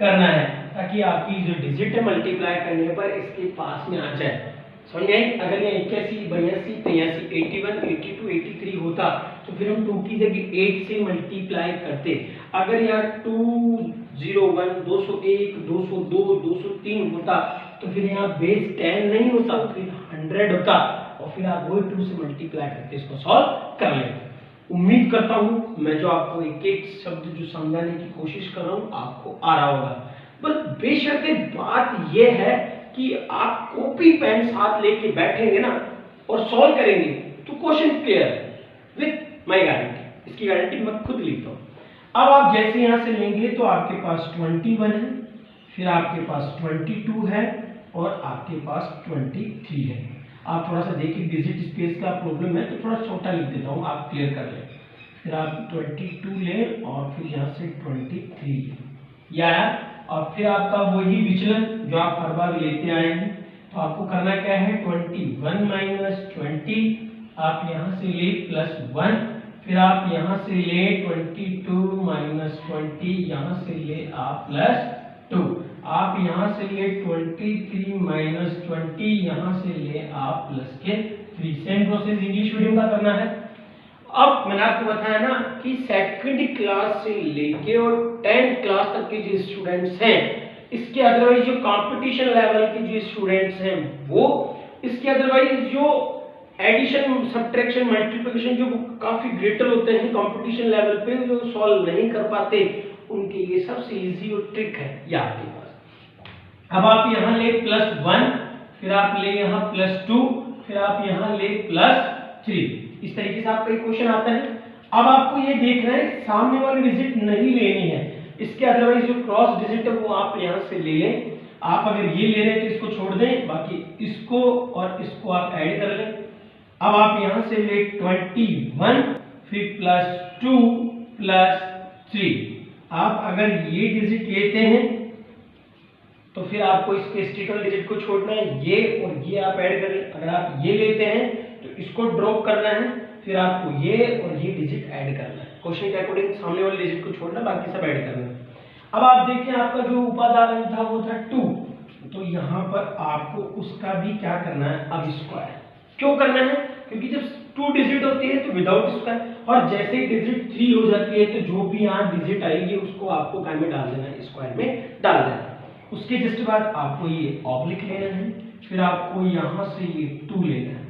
करना है, ताकि आपकी जो डिजिट है मल्टीप्लाई करने पर इसके पास में आ जाए। समझ गए। अगर ये 81, 82, 83, 81, 82, 83 होता तो फिर हम 2 की जगह 8 से मल्टीप्लाई करते। अगर यहाँ 201, 201, 202, 203 होता तो फिर यहाँ बेस 10 नहीं होता, फिर 100 होता, और फिर आप वही 2 से मल्टीप्लाई करके इसको सॉल्व कर लेते। उम्मीद करता हूँ मैं जो आपको एक एक शब्द जो समझाने की कोशिश कर रहा हूँ आपको आ रहा होगा। बस बेशर्ते बात यह है कि आप कॉपी पेन साथ लेके बैठेंगे ना और सॉल्व करेंगे तो question clear with my guarantee. इसकी गारंटी मैं खुद लिखता हूँ। अब आप जैसे यहां से लेंगे तो आपके पास 21 है, फिर आपके पास 22 है और आपके पास 23 है। आप थोड़ा सा देखिए डिजिट स्पेस का प्रॉब्लम है तो थोड़ा छोटा लिख देता हूँ, आप क्लियर कर लें। फिर आप 22 लें और फिर यहाँ से 23 या, और फिर आपका वही विचलन जो आप हर बार लेते आए हैं, तो आपको करना क्या है 21 माइनस 20, आप यहाँ से ले +1, फिर आप यहाँ से ले 22 माइनस 20, यहाँ से ले आप +2, आप यहाँ से ले 23 माइनस 20, यहाँ से ले आप +3। सेम प्रोसेस इंग्लिश मीडियम का करना है। अब मैंने आपको बताया ना कि सेकंड क्लास से लेके और 10th क्लास तक के जो स्टूडेंट्स हैं, इसके अदरवाइज जो कंपटीशन लेवल के जो स्टूडेंट्स हैं वो, इसके अदरवाइज जो एडिशन सब्ट्रैक्शन मल्टीप्लिकेशन जो काफी ग्रेटर होते हैं कंपटीशन लेवल पे, जो सॉल्व नहीं कर पाते, उनके लिए सबसे इजी और ट्रिक है ये आपके पास। अब आप यहाँ ले +1, फिर आप ले यहाँ +2, फिर आप यहाँ ले +3। इस तरीके से आपका क्वेश्चन आता है। अब आपको ये देखना है सामने वाली डिजिट नहीं लेनी है, इसके अदरवाइज जो क्रॉस डिजिट है वो आप यहाँ से ले लें। आप अगर ये ले रहे हैं तो इसको छोड़ दें, बाकी इसको और इसको आप ऐड कर लें। अब आप यहाँ से ले 21, फिर +2 +3। आप अगर ये डिजिट लेते हैं तो फिर आपको इसके स्टेटल डिजिट को छोड़ना है, ये और ये आप ऐड करें। अगर आप ये लेते हैं तो इसको ड्रॉप करना है, फिर आपको ये और ये डिजिट ऐड करना है। क्वेश्चन के अकॉर्डिंग सामने वाले डिजिट को छोड़ना, बाकी सब ऐड करना है। अब आप देखें आपका जो उपादान था वो था 2, तो यहाँ पर आपको उसका भी क्या करना है, अब स्क्वायर। क्यों करना है? क्योंकि जब 2 डिजिट होती है तो विदाउट स्क्वायर, और जैसे ही डिजिट 3 हो जाती है तो जो भी यहाँ डिजिट आएगी उसको आपको काय में डाल देना है, स्क्वायर में डाल देना है। उसके जस्ट बाद आपको ये ऑब्लिक लेना है, फिर आपको यहाँ से ये 2 लेना है।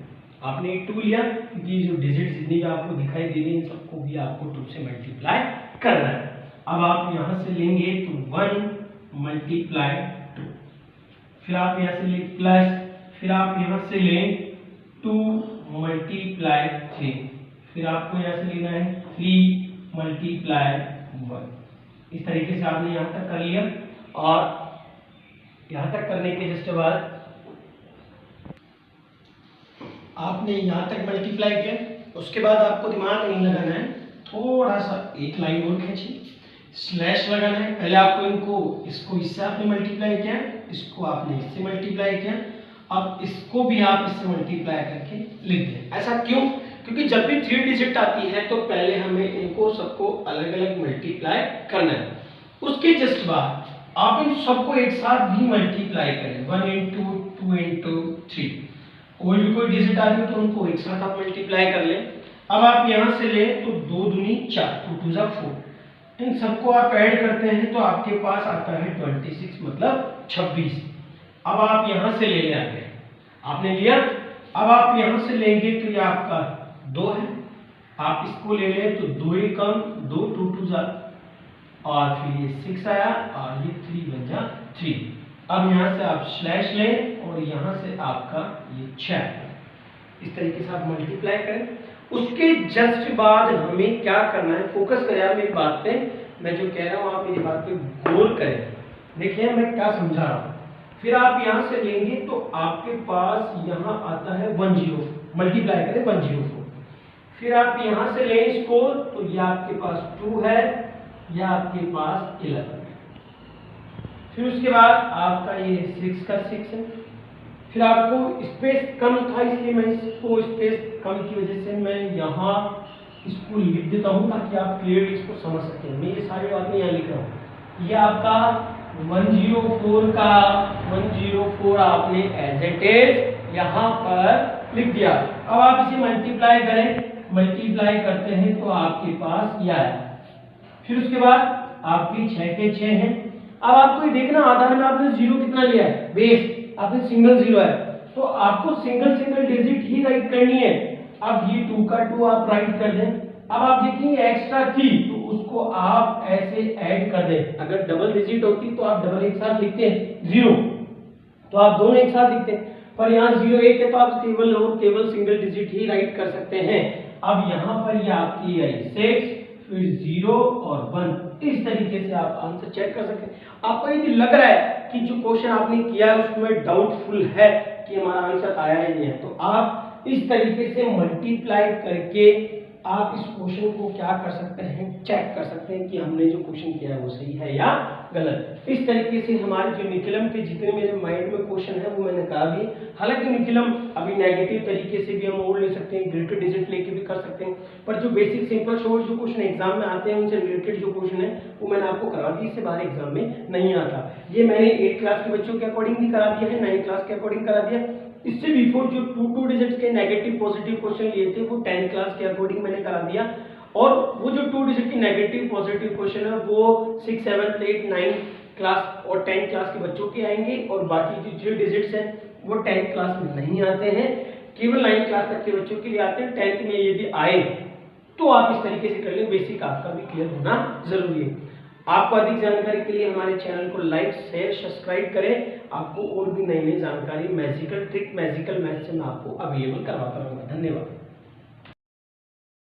आपने ये 2 लिया क्योंकि जो डिजिट जितनी आपको दिखाई दे रही है इन सबको भी आपको 2 से मल्टीप्लाई करना है। अब आप यहाँ से लेंगे तो 1 मल्टीप्लाई 2, फिर आप यहाँ से ले प्लस, फिर आप यहाँ से लें 2 मल्टीप्लाई 3, फिर आपको यहाँ से लेना है 3 मल्टीप्लाई 1। इस तरीके से आपने यहाँ तक कर लिया, और यहाँ तक करने के जस्ट बाद आपने यहाँ तक मल्टीप्लाई किया। उसके बाद आपको दिमाग नहीं लगाना है, थोड़ा सा एक लाइन और खींची, स्लैश लगाना है। पहले आपको इसको इससे आपने मल्टीप्लाई किया, इसको आपने इससे मल्टीप्लाई किया, अब इसको भी आप इससे मल्टीप्लाई करके लिख दें। ऐसा क्यों? क्योंकि जब भी 3 डिजिट आती है तो पहले हमें इनको सबको अलग अलग मल्टीप्लाई करना है। उसके जस्ट बाद आप इन सबको एक साथ भी मल्टीप्लाई करें, 1 इंटू 2 इंटू 3। कोई भी कोई डिजिट आ रही हो तो उनको एक साथ आप मल्टीप्लाई कर लें। अब आप यहाँ से लें तो 2 दूनी 4, 2 टू 4, इन सबको आप ऐड करते हैं तो आपके पास आता है 26, मतलब 26। अब आप यहाँ से ले लें, आगे आपने लिया। अब आप यहाँ से लेंगे तो ये आपका 2 है, आप इसको ले लें तो 2 ही कम 2, 2 टू 4, और फिर ये 6 आया और ये 3 बन जा 3। अब यहाँ से आप स्लैश लें और यहाँ से आपका ये 6। इस तरीके से आप मल्टीप्लाई करें। उसके जस्ट बाद हमें क्या करना है, फोकस करें आप मेरी बात पे, मैं जो कह रहा हूँ आप मेरी बात पे गौर करें। देखिए मैं क्या समझा रहा हूँ। फिर आप यहाँ से लेंगे तो आपके पास यहाँ आता है 10, मल्टीप्लाई करें 104। फिर आप यहाँ से लें इसको तो ये आपके पास 2 है, या आपके पास 11 है। फिर उसके बाद आपका ये 6 का 6 है। फिर आपको स्पेस कम था इसलिए मैं इसको स्पेस कम की वजह से मैं यहाँ इसको लिख देता हूँ ताकि आप क्लियरली इसको समझ सकें। मैं ये सारी बातें यहाँ लिख रहा हूँ। ये आपका 104 का 104 आपने एज इट इज यहाँ पर लिख दिया। अब आप इसे मल्टीप्लाई करें मल्टीप्लाई करते हैं तो आपके पास यह है। फिर उसके बाद आपके 6 के 6 हैं। अब आपको ये देखना आधार में आपने जीरो कितना लिया है, बेस आपने सिंगल जीरो है, तो आपको सिंगल सिंगल डिजिट ही राइट करनी है। अब ये 2 का 2 आप राइट कर दें। अब आप देखिए एक्स्ट्रा थी तो उसको आप ऐसे ऐड कर दें। अगर डबल डिजिट होती तो आप डबल एक साथ लिखते हैं जीरो, तो आप दोनों एक साथ लिखते हैं, पर यहाँ जीरो एक है तो आप केवल और केवल सिंगल डिजिट ही राइट कर सकते हैं। अब यहाँ पर ये आपकी आई 6 फिर 0 और 1, इस तरीके से आप आंसर चेक कर सकते हैं। आपको यदि लग रहा है कि जो क्वेश्चन आपने किया है उसमें डाउटफुल है कि हमारा आंसर आया ही नहीं है, तो आप इस तरीके से मल्टीप्लाई करके आप इस क्वेश्चन को क्या कर सकते हैं, चेक कर सकते हैं कि हमने जो क्वेश्चन किया है वो सही है या गलत। इस तरीके से हमारे जो निकलम के जितने मेरे माइंड में क्वेश्चन है वो मैंने कहा भी। हालांकि निकलम अभी नेगेटिव तरीके से भी हम और ले सकते हैं, ग्रेटर डिजिट लेके भी कर सकते हैं, पर जो बेसिक सिंपल शॉर्ट जो क्वेश्चन एग्जाम में आते हैं उनसे रिलेटेड जो क्वेश्चन है वो मैंने आपको करा दिया, इससे बाहर एग्जाम में नहीं आता। ये मैंने 8th क्लास के बच्चों के अकॉर्डिंग भी करा दिया है, 9th क्लास के अकॉर्डिंग करा दिया। इससे बिफोर जो 2 डिजिट्स के नेगेटिव पॉजिटिव क्वेश्चन लिए थे वो 10th क्लास के अकॉर्डिंग मैंने करा दिया, और वो जो 2 डिजिट की नेगेटिव पॉजिटिव क्वेश्चन है वो 6, 7, 8, 9 क्लास और 10th क्लास के बच्चों के आएंगे, और बाकी जो 3 डिजिट्स हैं वो 10th क्लास में नहीं आते हैं, केवल 9th क्लास तक के बच्चों के लिए आते हैं। 10th में यदि आए तो आप इस तरीके से कर लें, बेसिक आपका भी क्लियर होना जरूरी है। आपको अधिक जानकारी के लिए हमारे चैनल को लाइक शेयर सब्सक्राइब करें। आपको और भी नई नई जानकारी मैजिकल ट्रिक मैजिकल मैथ से मैं आपको अवेलेबल करवाता रहूंगा। धन्यवाद।